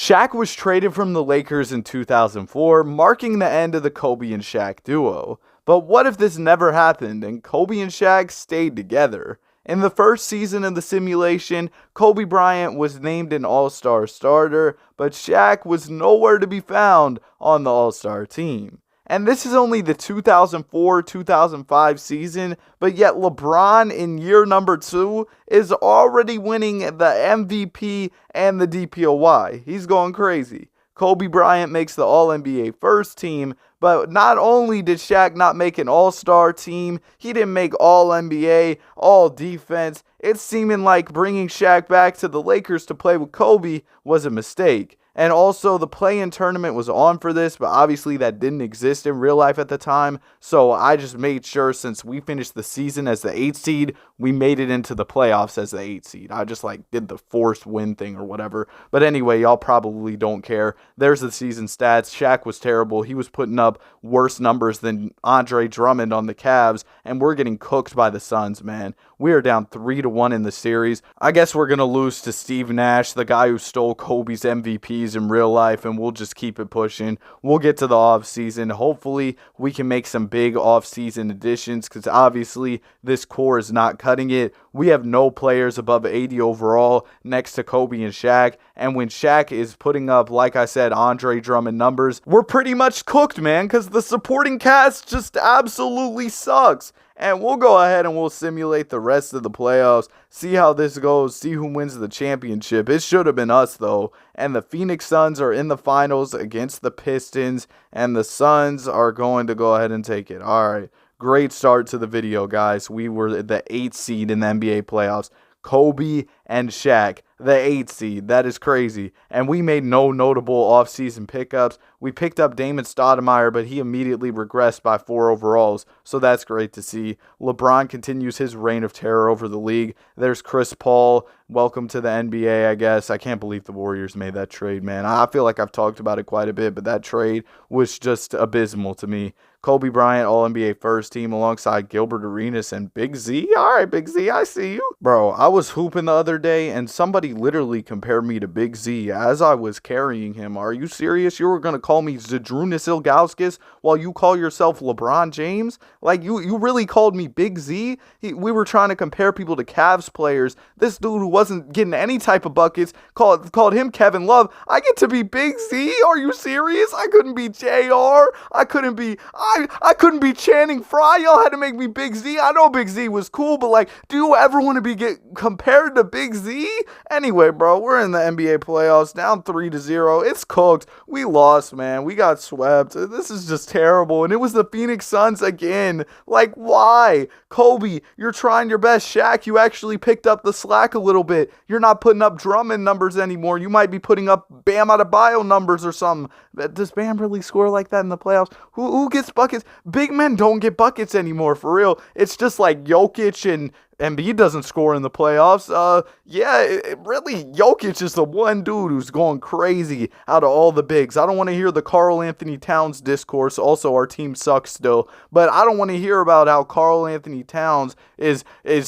Shaq was traded from the Lakers in 2004, marking the end of the Kobe and Shaq duo. But what if this never happened and Kobe and Shaq stayed together? In the first season of the simulation, Kobe Bryant was named an All-Star starter, but Shaq was nowhere to be found on the All-Star team. And this is only the 2004-2005 season, but yet LeBron in year number 2 is already winning the MVP and the DPOY. He's going crazy. Kobe Bryant makes the All-NBA first team, but not only did Shaq not make an All-Star team, he didn't make All-NBA, All-Defense. It's seeming like bringing Shaq back to the Lakers to play with Kobe was a mistake. And also, the play-in tournament was on for this, but obviously that didn't exist in real life at the time. So I just made sure, since we finished the season as the 8th seed, we made it into the playoffs as the 8th seed. I just did the forced win thing or whatever. But anyway, y'all probably don't care. There's the season stats. Shaq was terrible. He was putting up worse numbers than Andre Drummond on the Cavs, and we're getting cooked by the Suns, man. We are down 3-1 in the series. I guess we're going to lose to Steve Nash, the guy who stole Kobe's MVPs in real life, and we'll just keep it pushing. We'll get to the offseason. Hopefully, we can make some big offseason additions, because obviously, this core is not cutting it. We have no players above 80 overall next to Kobe and Shaq, and when Shaq is putting up, like I said, Andre Drummond numbers, we're pretty much cooked, man, because the supporting cast just absolutely sucks. And we'll go ahead and we'll simulate the rest of the playoffs, see how this goes, see who wins the championship. It should have been us, though. And the Phoenix Suns are in the finals against the Pistons, and the Suns are going to go ahead and take it. All right, great start to the video, guys. We were the 8th seed in the NBA playoffs. Kobe and Shaq, the 8th seed. That is crazy. And we made no notable offseason pickups. We picked up Damon Stoudemire, but he immediately regressed by 4 overalls, so that's great to see. LeBron continues his reign of terror over the league. There's Chris Paul. Welcome to the NBA, I guess. I can't believe the Warriors made that trade, man. I feel like I've talked about it quite a bit, but that trade was just abysmal to me. Kobe Bryant, All-NBA first team alongside Gilbert Arenas and Big Z. All right, Big Z, I see you. Bro, I was hooping the other day, and somebody literally compared me to Big Z as I was carrying him. Are you serious? You were going to call me Zydrunas Ilgauskas while you call yourself LeBron James? Like, you really called me Big Z? We were trying to compare people to Cavs players. This dude who wasn't getting any type of buckets called him Kevin Love. I get to be Big Z? Are you serious? I couldn't be JR. I couldn't be Channing Frye. Y'all had to make me Big Z. I know Big Z was cool, but do you ever want to get compared to Big Z? Anyway, bro, we're in the NBA playoffs, down 3-0. It's cooked. We lost, man. We got swept. This is just terrible. And it was the Phoenix Suns again. Why? Kobe, you're trying your best. Shaq, you actually picked up the slack a little bit. You're not putting up Drummond numbers anymore. You might be putting up Bam Adebayo numbers or something. Does Bam really score like that in the playoffs? Who gets buckets? Big men don't get buckets anymore, for real. It's just like Jokic and Embiid doesn't score in the playoffs. Really, Jokic is the one dude who's going crazy out of all the bigs. I don't want to hear the Karl Anthony Towns discourse. Also, our team sucks still. But I don't want to hear about how Karl Anthony Towns is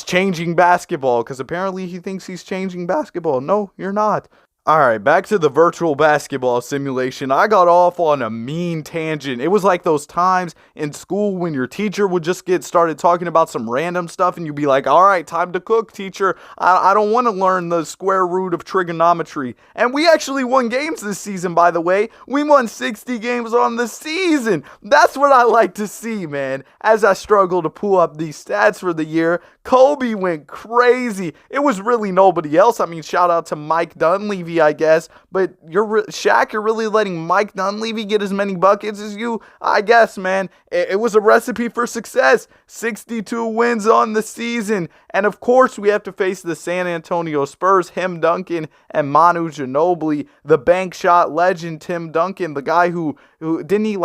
changing basketball, because apparently he thinks he's changing basketball. No, you're not. All right, back to the virtual basketball simulation. I got off on a mean tangent. It was like those times in school when your teacher would just get started talking about some random stuff and you'd be like, all right, time to cook, teacher. I don't want to learn the square root of trigonometry. And we actually won games this season, by the way. We won 60 games on the season. That's what I like to see, man. As I struggle to pull up these stats for the year, Kobe went crazy. It was really nobody else. I mean, shout out to Mike Dunleavy, I guess, but Shaq, you're really letting Mike Dunleavy get as many buckets as you? I guess, man. It was a recipe for success. 62 wins on the season. And of course, we have to face the San Antonio Spurs, Tim Duncan and Manu Ginobili, the bank shot legend Tim Duncan, the guy who didn't he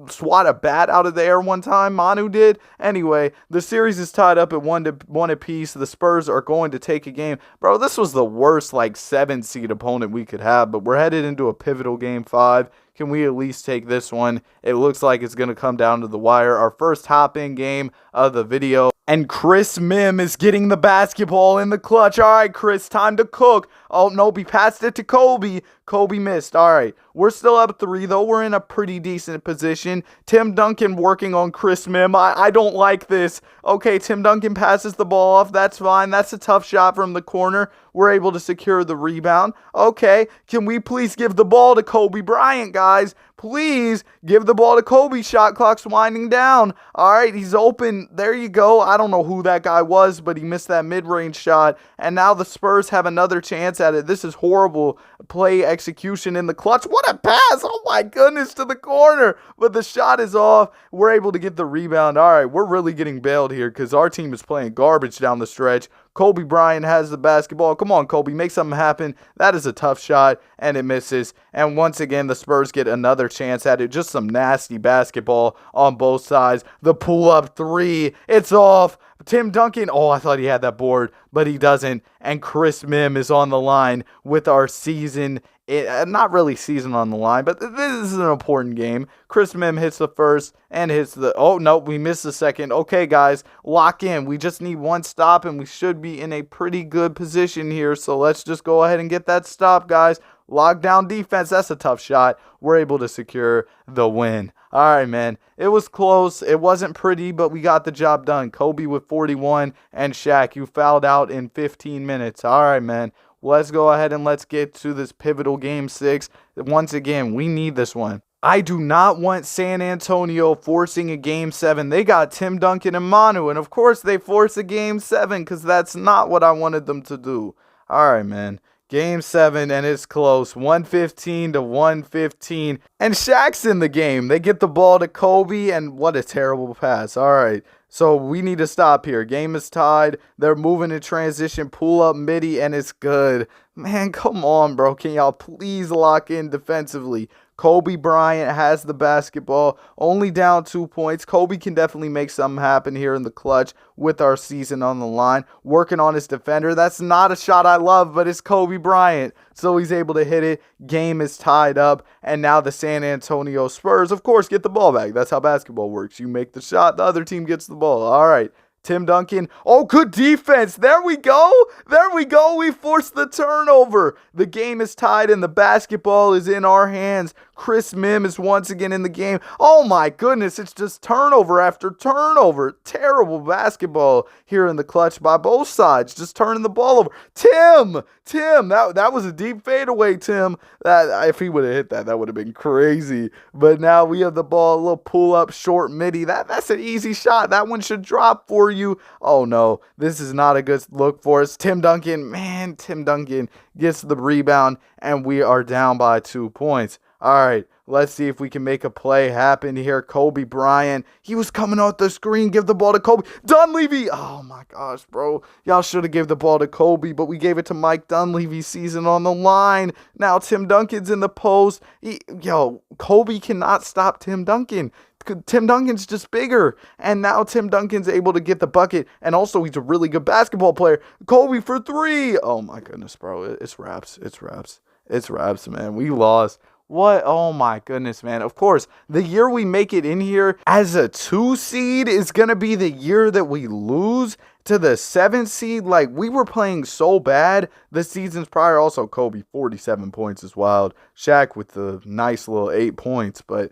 swat a bat out of the air one time? Manu did. Anyway, the series is tied up at 1 apiece. The Spurs are going to take a game. Bro, this was the worst 7 seed opponent we could have, but we're headed into a pivotal game 5. Can we at least take this one? It looks like it's going to come down to the wire. Our first hop-in game of the video. And Chris Mim is getting the basketball in the clutch. All right, Chris, time to cook. Oh, nope, he passed it to Kobe. Kobe missed. All right, we're still up 3, though. We're in a pretty decent position. Tim Duncan working on Chris Mim. I don't like this. Okay, Tim Duncan passes the ball off. That's fine. That's a tough shot from the corner. We're able to secure the rebound. Okay, can we please give the ball to Kobe Bryant, guys? Please give the ball to Kobe. Shot clock's winding down. All right, he's open. There you go. I don't know who that guy was, but he missed that mid-range shot. And now the Spurs have another chance at it. This is horrible play execution in the clutch. What a pass. Oh, my goodness, to the corner. But the shot is off. We're able to get the rebound. All right, we're really getting bailed here because our team is playing garbage down the stretch. Kobe Bryant has the basketball. Come on, Kobe, make something happen. That is a tough shot, and it misses. And once again, the Spurs get another chance at it. Just some nasty basketball on both sides. The pull-up 3, it's off. Tim Duncan, oh, I thought he had that board, but he doesn't. And Chris Mim is on the line with our season. Not really season on the line, but this is an important game. Chris Mim hits the first and hits the... Oh, no, we missed the second. Okay, guys, lock in. We just need one stop, and we should be in a pretty good position here. So let's just go ahead and get that stop, guys. Lockdown defense. That's a tough shot. We're able to secure the win. All right, man. It was close. It wasn't pretty, but we got the job done. Kobe with 41 and Shaq, you fouled out in 15 minutes. All right, man. Let's go ahead and let's get to this pivotal game 6. Once again, we need this one. I do not want San Antonio forcing a game 7. They got Tim Duncan and Manu, and of course they force a game 7 because that's not what I wanted them to do. All right, man. Game 7, and it's close. 115 to 115. And Shaq's in the game. They get the ball to Kobe, and what a terrible pass. All right. So we need to stop here. Game is tied. They're moving in transition. Pull up midi, and it's good. Man, come on, bro. Can y'all please lock in defensively? Kobe Bryant has the basketball, only down 2 points. Kobe can definitely make something happen here in the clutch with our season on the line. Working on his defender. That's not a shot I love, but it's Kobe Bryant. So he's able to hit it. Game is tied up. And now the San Antonio Spurs, of course, get the ball back. That's how basketball works. You make the shot, the other team gets the ball. All right. Tim Duncan. Oh, good defense. There we go. There we go. We forced the turnover. The game is tied and the basketball is in our hands. Chris Mim is once again in the game. Oh my goodness. It's just turnover after turnover. Terrible basketball here in the clutch by both sides. Just turning the ball over. Tim, that was a deep fadeaway, Tim. That if he would have hit that, that would have been crazy. But now we have the ball, a little pull up short midi. That's an easy shot. That one should drop for you. Oh no, this is not a good look for us. Tim Duncan gets the rebound and we are down by 2 points. All right, let's see if we can make a play happen here. Kobe Bryant, he was coming out the screen. Give the ball to Kobe. Dunleavy. Oh my gosh, bro. Y'all should have gave the ball to Kobe, but we gave it to Mike Dunleavy. Season on the line. Now Tim Duncan's in the post. Kobe cannot stop Tim Duncan. Tim Duncan's just bigger. And now Tim Duncan's able to get the bucket. And also he's a really good basketball player. Kobe for 3. Oh my goodness, bro. It's wraps. It's wraps, man. We lost. What? Oh my goodness, man. Of course, the year we make it in here as a 2 seed is going to be the year that we lose to the 7 seed. Like, we were playing so bad the seasons prior. Also, Kobe, 47 points is wild. Shaq with the nice little 8 points. But,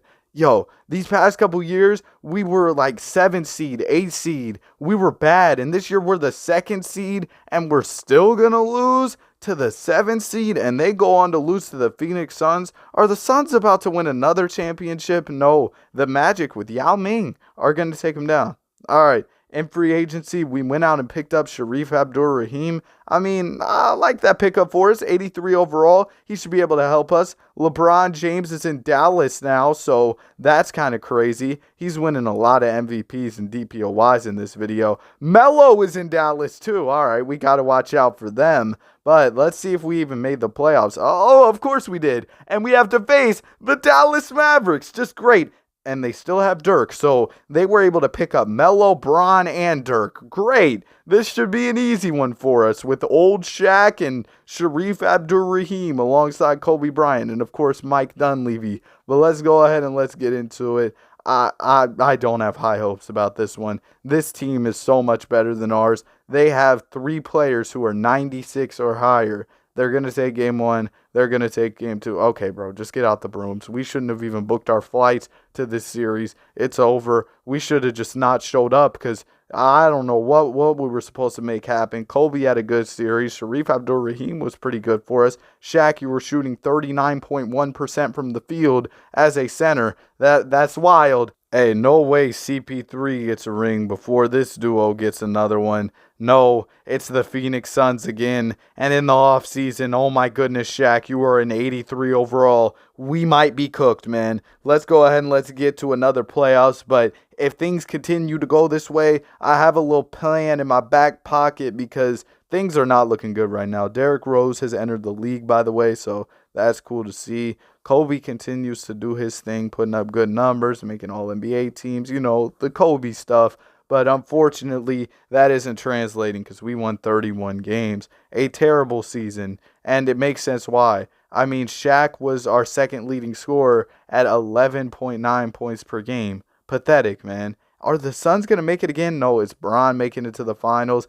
these past couple years, we were like 7 seed, 8 seed. We were bad. And this year, we're the 2nd seed, and we're still going to lose to the 7th seed, and they go on to lose to the Phoenix Suns. Are the Suns about to win another championship? No. The Magic with Yao Ming are going to take them down. All right. In free agency, we went out and picked up Sharif Abdur-Rahim. I mean, I like that pickup for us. 83 overall. He should be able to help us. LeBron James is in Dallas now, so that's kind of crazy. He's winning a lot of MVPs and DPOYs in this video. Melo is in Dallas too. All right, we got to watch out for them. But let's see if we even made the playoffs. Oh, of course we did. And we have to face the Dallas Mavericks. Just great. and they still have Dirk. So they were able to pick up Melo, Bron, and Dirk. Great. This should be an easy one for us with old Shaq and Sharif Abdur-Rahim alongside Kobe Bryant and, of course, Mike Dunleavy. But let's go ahead and let's get into it. I don't have high hopes about this one. This team is so much better than ours. They have 3 players who are 96 or higher. They're going to take game 1. They're going to take game 2. Okay, bro, just get out the brooms. We shouldn't have even booked our flights to this series. It's over. We should have just not showed up because I don't know what we were supposed to make happen. Kobe had a good series. Sharif Abdur-Rahim was pretty good for us. Shaq, you were shooting 39.1% from the field as a center. That's wild. Hey, no way CP3 gets a ring before this duo gets another one. No, it's the Phoenix Suns again. And in the offseason, oh my goodness, Shaq, you are an 83 overall. We might be cooked, man. Let's go ahead and let's get to another playoffs. But if things continue to go this way, I have a little plan in my back pocket because things are not looking good right now. Derrick Rose has entered the league, by the way, so that's cool to see. Kobe continues to do his thing, putting up good numbers, making All-NBA teams, you know, the Kobe stuff. But unfortunately, that isn't translating because we won 31 games. A terrible season, and it makes sense why. I mean, Shaq was our second leading scorer at 11.9 points per game. Pathetic, man. Are the Suns going to make it again? No, it's Bron making it to the finals,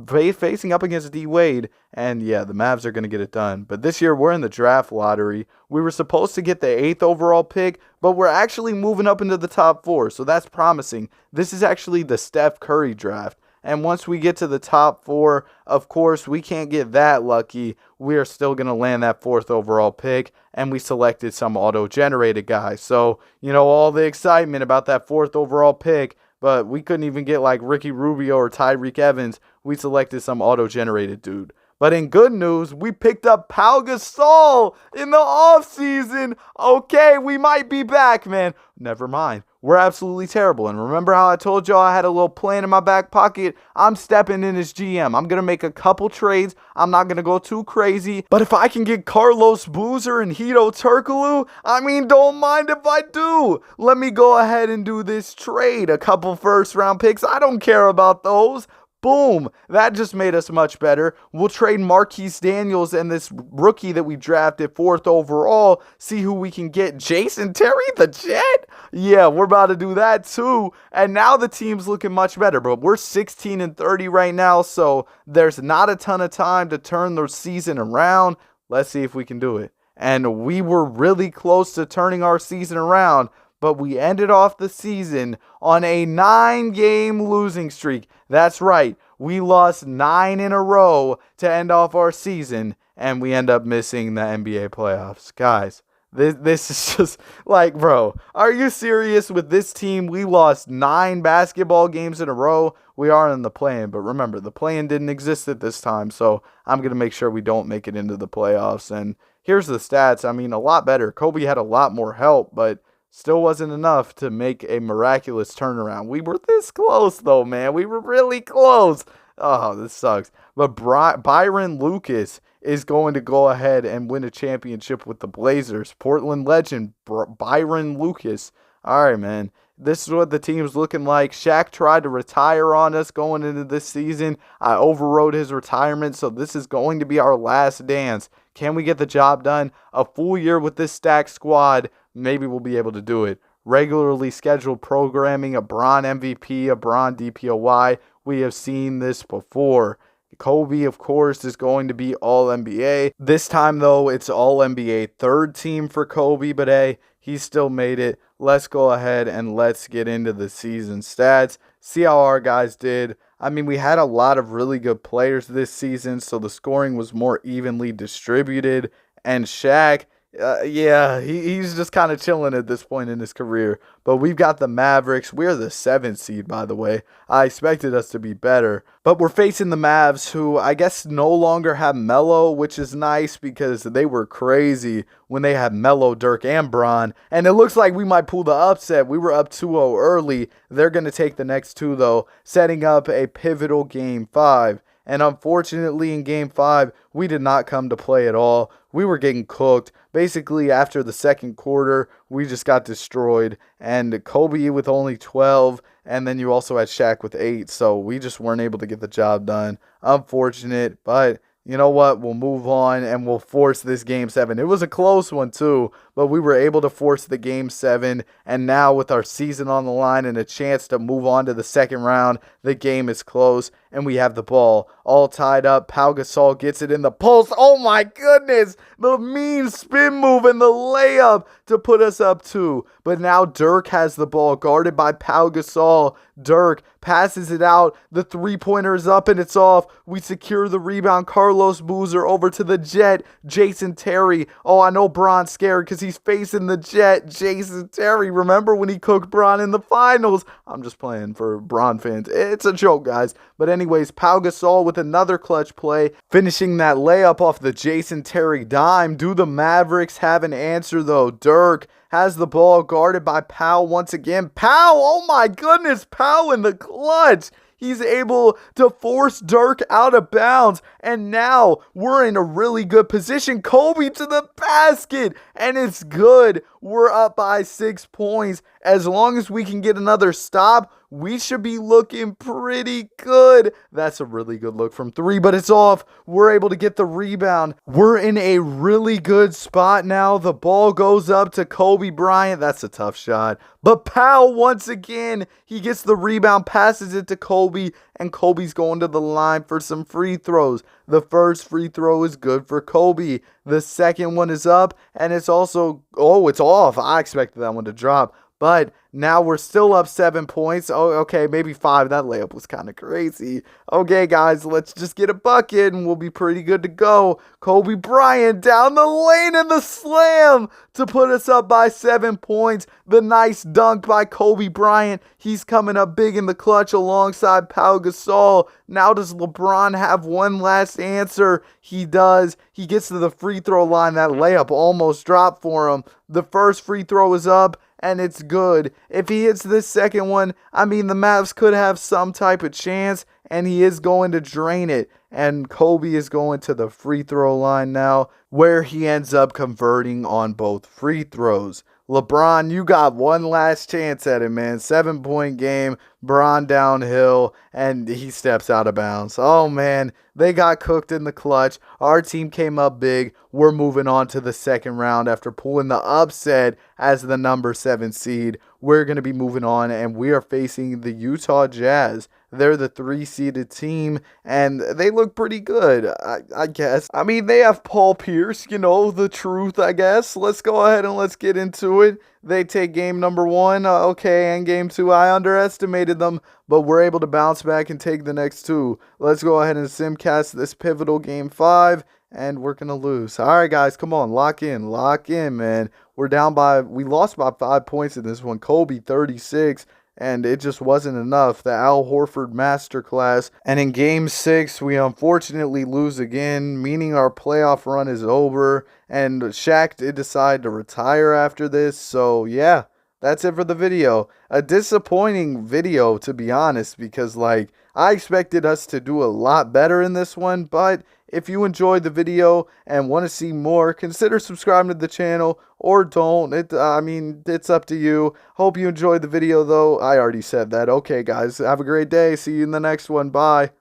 facing up against D-Wade, and yeah, the Mavs are going to get it done. But this year, we're in the draft lottery. We were supposed to get the 8th overall pick, but we're actually moving up into the top 4, so that's promising. This is actually the Steph Curry draft. And once we get to the top 4, of course, we can't get that lucky. We are still going to land that 4th overall pick, and we selected some auto-generated guy. So, you know, all the excitement about that 4th overall pick, but we couldn't even get like Ricky Rubio or Tyreek Evans. We selected some auto-generated dude. But in good news, we picked up Pau Gasol in the offseason. Okay, we might be back, man. Never mind. We're absolutely terrible. And remember how I told y'all I had a little plan in my back pocket? I'm stepping in as GM. I'm going to make a couple trades. I'm not going to go too crazy. But if I can get Carlos Boozer and Hito Turkoglu, I mean, don't mind if I do. Let me go ahead and do this trade. A couple first-round picks. I don't care about those. Boom. That just made us much better. We'll trade Marquise Daniels and this rookie that we drafted 4th overall. See who we can get. Jason Terry, the Jet? Yeah, we're about to do that too. And now the team's looking much better. But we're 16-30 right now, so there's not a ton of time to turn the season around. Let's see if we can do it. And we were really close to turning our season around, but we ended off the season on a 9-game losing streak. That's right. We lost 9 in a row to end off our season, and we end up missing the NBA playoffs. Guys, this is just like, bro, are you serious? With this team, we lost 9 basketball games in a row. We are in the play-in, but remember, the play-in didn't exist at this time, so I'm going to make sure we don't make it into the playoffs. And here's the stats. I mean, a lot better. Kobe had a lot more help, but still wasn't enough to make a miraculous turnaround. We were this close, though, man. We were really close. Oh, this sucks. But Byron Lucas is going to go ahead and win a championship with the Blazers. Portland legend, Byron Lucas. All right, man. This is what the team's looking like. Shaq tried to retire on us going into this season. I overrode his retirement, so this is going to be our last dance. Can we get the job done? A full year with this stacked squad. Maybe we'll be able to do it. Regularly scheduled programming, a Bron MVP, a Bron DPOY. We have seen this before. Kobe, of course, is going to be All-NBA. This time, though, it's All-NBA 3rd team for Kobe, but hey, he still made it. Let's go ahead and let's get into the season stats. See how our guys did. I mean, we had a lot of really good players this season, so the scoring was more evenly distributed. And Shaq, he's just kind of chilling at this point in his career. But we've got the Mavericks. We're the 7th seed, by the way. I expected us to be better. But we're facing the Mavs, who I guess no longer have Melo, which is nice because they were crazy when they had Melo, Dirk, and Bron. And it looks like we might pull the upset. We were up 2-0 early. They're going to take the next 2, though, setting up a pivotal Game 5. And unfortunately, in game 5, we did not come to play at all. We were getting cooked. Basically, after the second quarter, we just got destroyed. And Kobe with only 12, and then you also had Shaq with 8. So we just weren't able to get the job done. Unfortunate, but you know what? We'll move on and we'll force this game 7. It was a close one too, but we were able to force the game 7. And now with our season on the line and a chance to move on to the second round, the game is close and we have the ball all tied up. Pau Gasol gets it in the post. Oh my goodness. The mean spin move and the layup to put us up 2. But now Dirk has the ball guarded by Pau Gasol. Dirk passes it out. The three-pointer is up and it's off. We secure the rebound. Carlos Boozer over to the Jet. Jason Terry. Oh, I know Bron's scared because he's facing the Jet. Jason Terry. Remember when he cooked Bron in the finals? I'm just playing for Bron fans. It's a joke, guys. But anyways, Pau Gasol with another clutch play, finishing that layup off the Jason Terry dime. Do the Mavericks have an answer though? Dirk has the ball guarded by Pau once again. Pau, oh my goodness, Pau in the clutch. He's able to force Dirk out of bounds. And now we're in a really good position. Kobe to the basket. And it's good. We're up by 6 points. As long as we can get another stop, we should be looking pretty good. That's a really good look from 3, but it's off. We're able to get the rebound. We're in a really good spot now. The ball goes up to Kobe Bryant. That's a tough shot. But Pau, once again, he gets the rebound, passes it to Kobe, and Kobe's going to the line for some free throws. The first free throw is good for Kobe. The second one is up, and it's also, oh, it's off. I expected that one to drop. But now we're still up 7 points. Oh, okay, maybe 5. That layup was kind of crazy. Okay, guys, let's just get a bucket and we'll be pretty good to go. Kobe Bryant down the lane and the slam to put us up by 7 points. The nice dunk by Kobe Bryant. He's coming up big in the clutch alongside Pau Gasol. Now does LeBron have one last answer? He does. He gets to the free throw line. That layup almost dropped for him. The first free throw is up. And it's good. If he hits this second one, I mean, the Mavs could have some type of chance, and he is going to drain it. And Kobe is going to the free throw line now, where he ends up converting on both free throws. LeBron, you got one last chance at it, man. 7-point game, Bron downhill, and he steps out of bounds. Oh, man, they got cooked in the clutch. Our team came up big. We're moving on to the second round after pulling the upset as the number 7 seed. We're going to be moving on, and we are facing the Utah Jazz. They're the 3-seeded team, and they look pretty good, I guess. I mean, they have Paul Pierce, you know, the truth, I guess. Let's go ahead and let's get into it. They take game number 1, okay, and game 2, I underestimated them, but we're able to bounce back and take the next 2. Let's go ahead and simcast this pivotal game 5, and we're going to lose. All right, guys, come on, lock in, man. We lost by 5 points in this one. Kobe, 36. And it just wasn't enough. The Al Horford masterclass. And in game 6, we unfortunately lose again, meaning our playoff run is over. And Shaq did decide to retire after this. So, yeah, that's it for the video. A disappointing video, to be honest, because, I expected us to do a lot better in this one. But if you enjoyed the video and want to see more, consider subscribing to the channel or don't. It's up to you. Hope you enjoyed the video, though. I already said that. Okay, guys, have a great day. See you in the next one. Bye.